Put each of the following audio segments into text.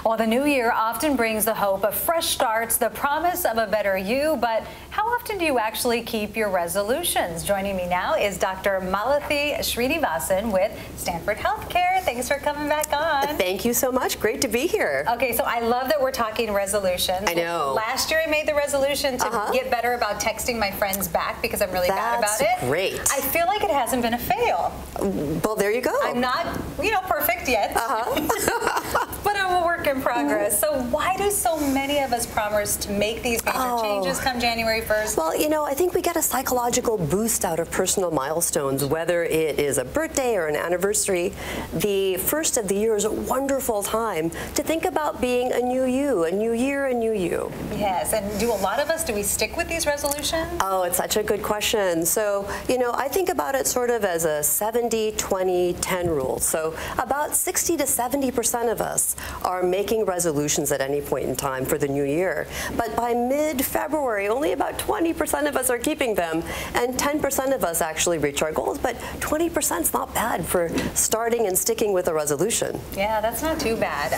Well, the new year often brings the hope of fresh starts, the promise of a better you, but how often do you actually keep your resolutions? Joining me now is Dr. Malathi Srinivasan with Stanford Healthcare. Thanks for coming back on. Thank you so much. Great to be here. Okay, so I love that we're talking resolutions. I know. Last year I made the resolution to get better about texting my friends back because I'm really bad about it. That's great. I feel like it hasn't been a fail. Well, there you go. I'm not, perfect yet. But I'm a work in progress. So why do so many of us promise to make these major changes come January 1st? Well, I think we get a psychological boost out of personal milestones, whether it is a birthday or an anniversary. The first of the year is a wonderful time to think about being a new you, a new year, a new you. Yes, and do a lot of us, do we stick with these resolutions? Oh, it's such a good question. So, I think about it sort of as a 70-20-10 rule. So about 60 to 70% of us are making resolutions at any point in time for the new year. But by mid-February, only about 20% of us are keeping them, and 10% of us actually reach our goals. But 20% is not bad for starting and sticking with a resolution. Yeah, that's not too bad.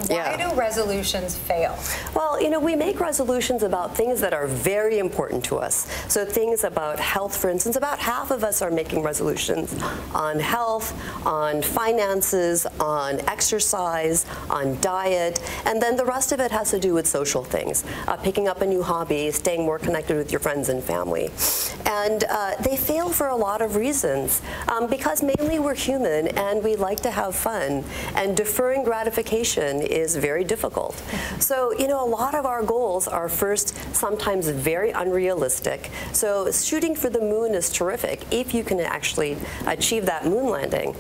Why do resolutions fail? Well, we make resolutions about things that are very important to us. So things about health, for instance, about half of us are making resolutions on health, on finances, on exercise, on diet, and then the rest of it has to do with social things, picking up a new hobby, staying more connected with your friends and family. And they fail for a lot of reasons, because mainly we're human and we like to have fun, and deferring gratification is very difficult. So, a lot of our goals are first sometimes very unrealistic. So shooting for the moon is terrific if you can actually achieve that moon landing.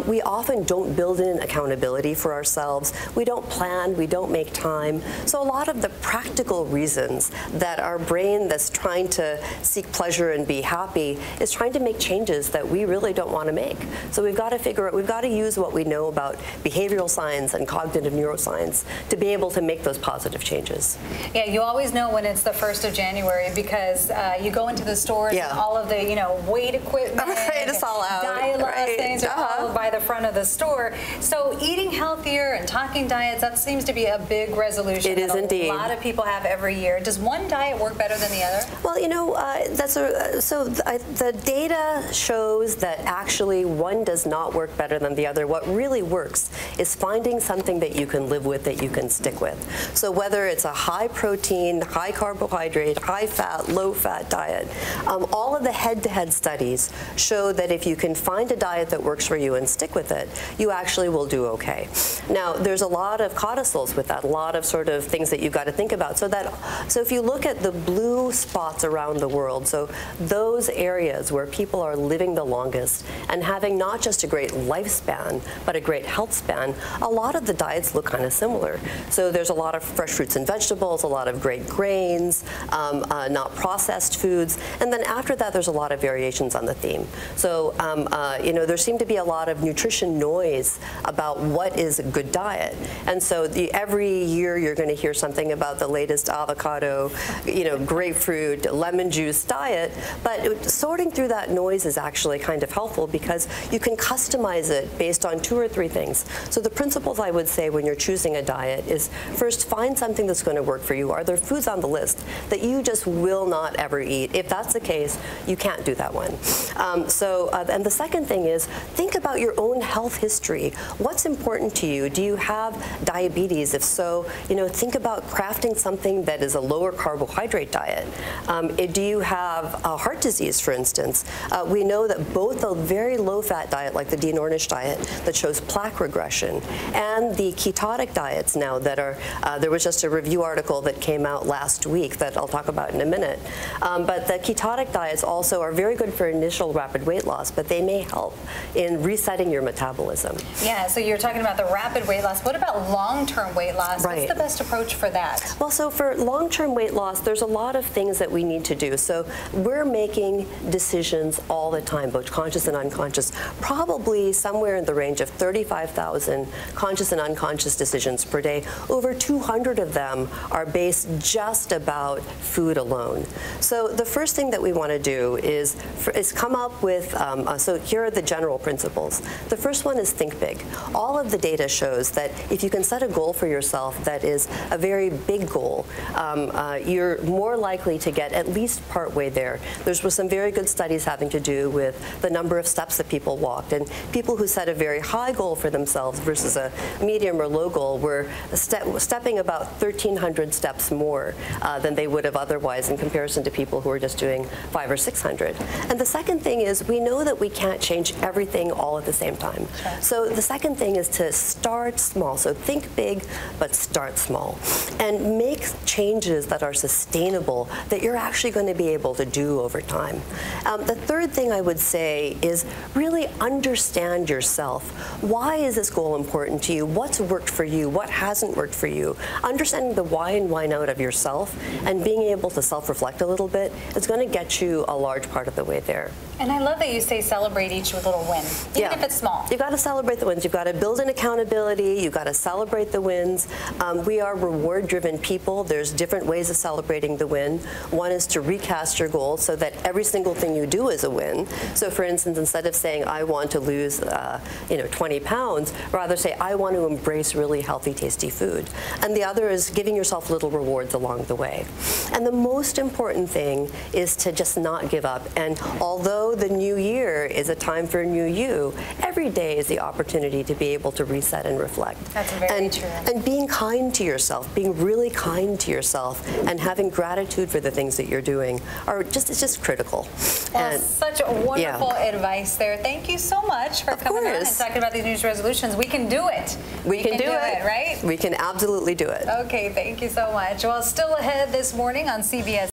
We often don't build in accountability for ourselves. We don't plan, we don't make time. So a lot of the practical reasons that our brain that's trying to seek pleasure and be happy is trying to make changes that we really don't want to make. So we've got to figure out, we've got to use what we know about behavioral science and cognitive neuroscience to be able to make those positive changes. Yeah, you always know when it's the 1st of January because you go into the stores and all of the, weight equipment, it's all out. diet things are all by the front of the store. So eating healthier and talking diets, that seems to be a big resolution. It is indeed. A lot of people have every year. Does one diet work better than the other? Well, the data shows that actually one does not work better than the other. What really works is finding something that you can live with, that you can stick with. So whether it's a high protein, high carbohydrate, high fat, low fat diet, all of the head-to-head studies show that if you can find a diet that works for you and stick with it, you actually will do okay. Now, there's a lot of codicils with that, a lot of sort of things that you've got to think about. So if you look at the blue spots around the world, so those areas where people are living the longest and having not just a great lifespan, but a great health span, a lot of the diets look kind of similar. So there's a lot of fresh fruits and vegetables, a lot of great grains, not processed foods, and then after that there's a lot of variations on the theme. So there seem to be a lot of nutrition noise about what is a good diet, and so every year you're going to hear something about the latest avocado, grapefruit, lemon juice diet, but sorting through that noise is actually kind of helpful because you can customize it based on 2 or 3 things. So the principles I would say when you're choosing a diet is first find something that's going to work for you. Are there foods on the list that you just will not ever eat? If that's the case, you can't do that one. And the second thing is think about your own health history. What's important to you? Do you have diabetes? If so, think about crafting something that is a lower carbohydrate diet. Do you have heart disease, for instance? We know that both a very low-fat diet, like the Dean Ornish diet, that shows plaque regression, and the ketotic diets now that are, there was just a review article that came out last week that I'll talk about in a minute. But the ketotic diets also are very good for initial rapid weight loss, but they may help in resetting your metabolism. Yeah, so you're talking about the rapid weight loss. What about long-term weight loss? Right. What's the best approach for that? Well, so for long-term weight loss, there's a lot of things that we need to do. So we're making decisions all the time, both conscious and unconscious, probably somewhere in the range of 35,000 conscious and unconscious decisions per day. Over 200 of them are based just about food alone. So the first thing that we want to do is come up with, so here are the general principles. The first one is think big. All of the data shows that if you can can set a goal for yourself that is a very big goal, you're more likely to get at least partway there. There's some very good studies having to do with the number of steps that people walked, and people who set a very high goal for themselves versus a medium or low goal were stepping about 1,300 steps more than they would have otherwise in comparison to people who are just doing 500 or 600. And the second thing is, we know that we can't change everything all at the same time. Sure. So the second thing is to start small. So think big, but start small. And make changes that are sustainable, that you're actually going to be able to do over time. The third thing I would say is really understand yourself. Why is this goal important to you? What's worked for you? What hasn't worked for you? Understanding the why and why not of yourself and being able to self-reflect a little bit is going to get you a large part of the way there. And I love that you say celebrate each little win, even if it's small. You've got to celebrate the wins. You've got to build an accountability. You've got to celebrate the wins. We are reward-driven people. There's different ways of celebrating the win. One is to recast your goal so that every single thing you do is a win. So for instance, instead of saying, I want to lose 20 pounds, rather say, I want to embrace really healthy, tasty food. And the other is giving yourself little rewards along the way. And the most important thing is to just not give up. And although the new year is a time for a new you, every day is the opportunity to be able to reset and reflect. That's very true. And being kind to yourself, being really kind to yourself, and having gratitude for the things that you're doing it's just critical. Well, such wonderful advice there. Thank you so much for coming on and talking about these New Year's resolutions. We can do it. We can do it, right? We can absolutely do it. Okay, thank you so much. Well, still ahead this morning on CBS.